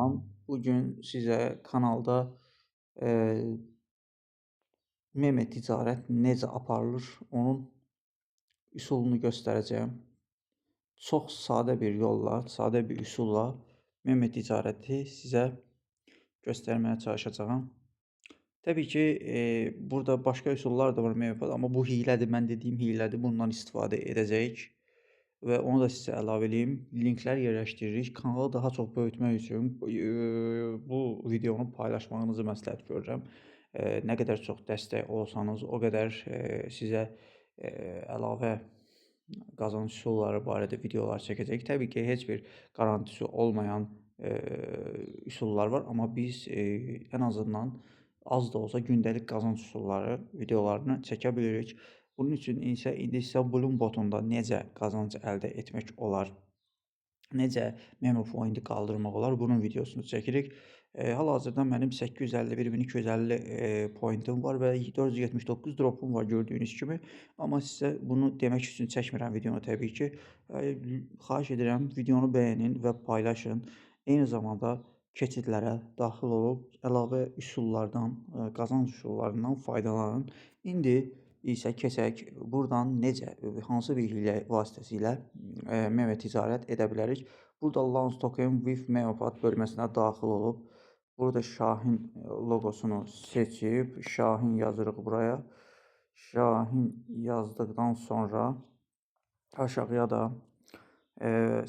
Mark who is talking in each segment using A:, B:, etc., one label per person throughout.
A: Salam, bugün sizə kanalda eee, meme ticarət necə aparılır, onun üsulunu göstərəcəyəm. Çox sadə bir yolla, sadə bir üsulla meme ticarəti sizə göstərməyə çalışacağam. Təbii ki, burada başqa üsullar da var meme, amma bu hiylədir, mən dediyim hiylədir, bundan istifadə edəcəyik. Və onu da sizə əlavə eləyim. Linklər yerləşdiririk. Kanalı daha çox böyütmək üçün bu videonu paylaşmağınızı məsləhət görürəm. Nə qədər çox dəstək olsanız, o qədər sizə əlavə qazanc üsulları barədə videolar çəkəcək. Təbii ki, heç bir qarantisi olmayan üsullar var, amma biz ən azından az da olsa gündəlik qazanc üsulları videolarını çəkə bilirik. Bunun üçün indi isə Bloom botunda necə qazanc əldə etmək olar, necə meme pointi qaldırmaq olar, bunun videosunu çəkirik. Hal-hazırda mənim 851.250 pointim var və 479 dropum var gördüyünüz kimi. Amma sizə bunu demək üçün çəkmirəm videonu təbii ki. Xahiş edirəm, videonu bəyənin və paylaşın. Eyni zamanda keçidlərə daxil olub əlavə üsullardan, qazanc üsullarından faydalanın. İndi isə keçək buradan necə, hansı bir hiylə vasitəsilə meme ticarət edə bilərik. Burada Launch Token with MemePad bölməsinə daxil olub, burada Şahin loqosunu seçib, Şahin yazırıq buraya. Şahin yazdıqdan sonra aşağıya da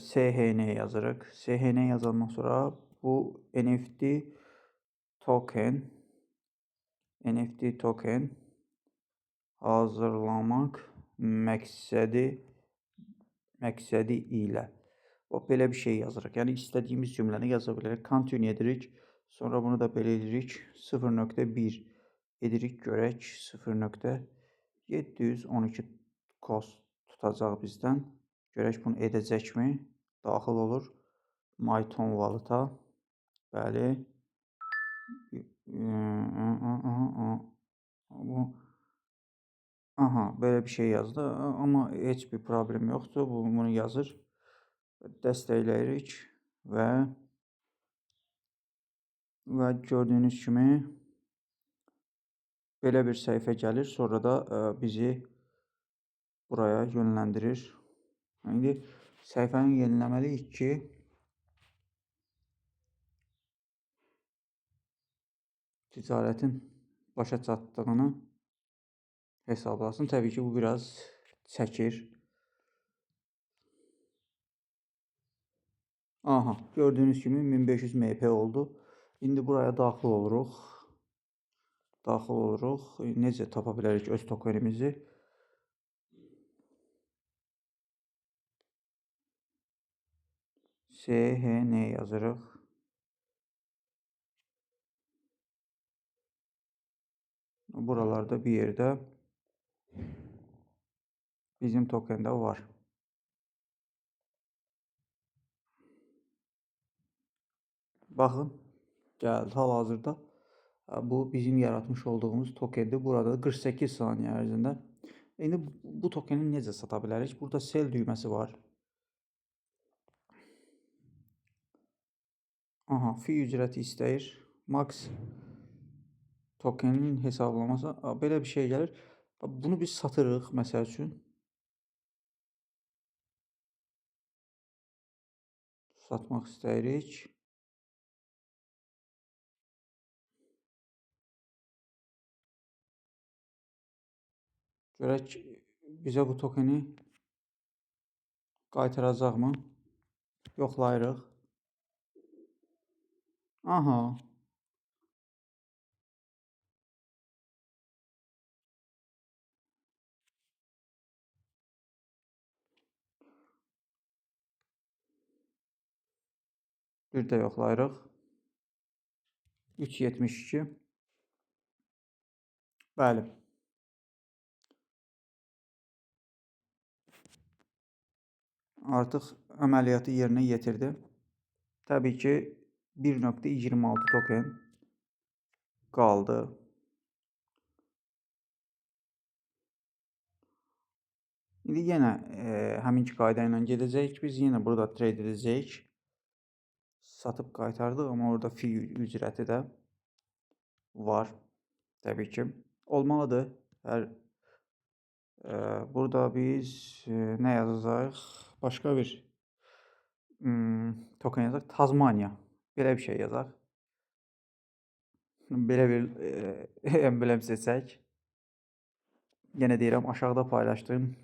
A: SHN yazırıq. SHN yazandan sonra bu NFT token hazırlamaq məqsədi ilə belə bir şey yazırıq. Yəni istədiyimiz cümləni yaza bilərik. Continue edirik. Sonra bunu da belə edirik. 0.1 edirik. Görək 0.712 cost tutacaq bizdən. Görək bunu edəcəkmi? Daxil olur. MyTon valuta. Bəli. Aha, belə bir şey yazdı. Amma heç bir problem yoxdur. Bunu yazır. Dəstəkləyirik və gördüyünüz kimi belə bir səhifə gəlir. Sonra da bizi buraya yönləndirir. İndi səhifəni yeniləməliyik ki, ticarətin başa çatdığını hesablasın. Təbii ki, bu biraz çəkir. Aha, gördüyünüz kimi 1500 MP oldu. İndi buraya daxil oluruq. Necə tapa bilərik öz tokenimizi? SHN yazırıq. Buralarda bir yerdə bizim tokende var. Baxın, gəldi hal-hazırda. Bu bizim yaratmış olduğumuz tokendir. Burada 48 saniyə ərzində. İndi bu tokeni necə sata bilərik? Burada sell düyməsi var. Aha, fee ücrəti istəyir. Max tokenin hesablaması. Belə bir şey gəlir. Bunu biz satırıq məsəl üçün. Satmaq istəyirik. Görək bizə bu tokeni qaytaracaqmı? Yoxlayırıq. Aha. Bir də yoxlayırıq. 3.72. Bəli. Artıq əməliyyatı yerinə yetirdi. Təbii ki, 1.26 token qaldı. İndi yenə həminki qayda ilə gedəcəyik. Biz yenə burada trade edəcəyik. satıb qaytardıq, amma orada fi ücrəti də var təbii ki. Olmalıdır. Burada biz nə yazacağıq? Başqa bir token yazaq. Tazmaniya. Belə bir şey yazaq. Belə bir emblem seçək. Yenə deyirəm, aşağıda paylaşdığım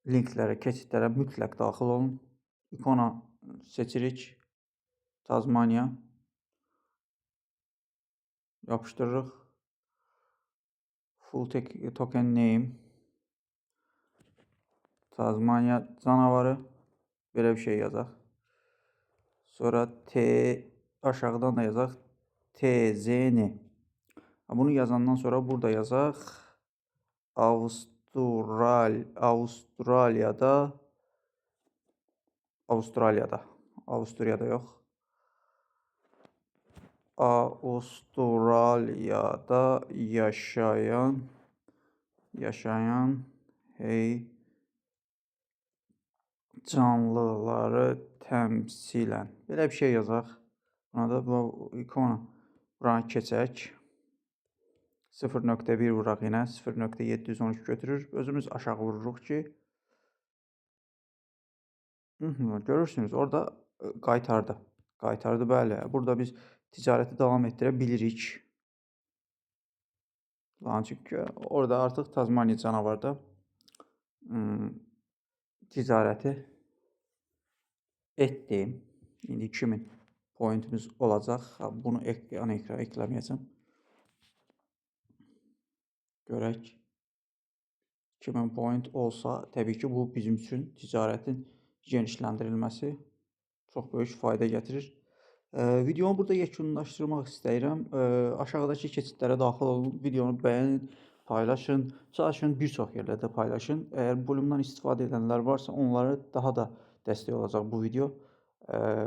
A: linklərə, keçidlərə mütləq daxil olun. İkona seçirik. Tazmaniya. Yapışdırırıq. Full token name. Tazmaniya canavarı. Belə bir şey yazaq. Sonra aşağıdan da yazaq. TZN. Bunu yazandan sonra burada yazaq. Avustraliyada yox. Avustraliyada yaşayan canlıları təmsilən. Belə bir şey yazaq. Buna da bu ikona. Buranı keçək. 0.1 vuraq yenə. 0.712 götürür. Özümüz aşağı vururuq ki. Görürsünüz orada qaytardı. Qaytardı, bəli. Burada biz ticarəti davam etdirə bilirik. Çünki orada artıq Tazmaniya canavarda ticarəti etdim. İndi 2000 pointimiz olacaq. Bunu ekrana ekləməyəcəm. Görək. 2000 point olsa, təbii ki, bu bizim üçün ticarətin genişləndirilməsi çox böyük fayda gətirir. Videomu burada yekunlaşdırmaq istəyirəm. Aşağıdakı keçidlərə daxil olun. Videonu bəyənin, paylaşın. Çalışın bir çox yerlərdə paylaşın. Əgər bölümdən istifadə edənlər varsa, onlara daha da dəstək olacaq bu video.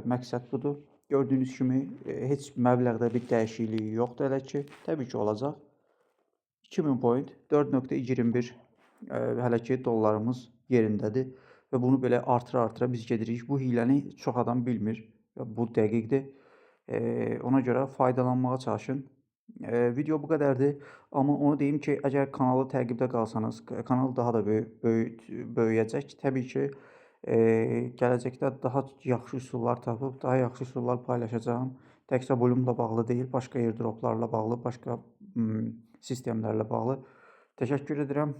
A: Məqsəd budur. Gördüyünüz kimi heç məbləğdə bir dəyişikliyi yoxdur hələ ki. Təbii ki, olacaq. 2000 point, 4.21 hələ ki dollarımız yerindədir və bunu belə artıra biz gedirik. Bu hiləni çox adam bilmir və bu dəqiqdir. Ona görə faydalanmağa çalışın. Video bu qədərdir. Amma onu deyim ki, əgər kanalı təqibdə qalsanız, kanal daha da böyüyəcək. Təbii ki, gələcəkdə daha yaxşı üsullar tapıb, daha yaxşı üsullar paylaşacağım. Təkcə bölümlə bağlı deyil, başqa airdroplarla bağlı, başqa sistemlərlə bağlı. Təşəkkür edirəm.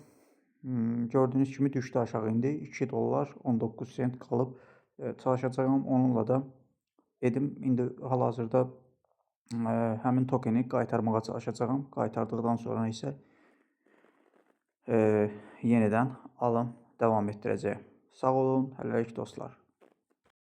A: Gördüyünüz kimi düşdü aşağı indi. 2 dollar 19 sent qalıb. Çalışacağım onunla da edim. İndi hal-hazırda həmin tokeni qaytarmağa çalışacağam. Qaytardıqdan sonra isə yenidən alım davam etdirəcəyəm. Sağ olun, hələlik dostlar.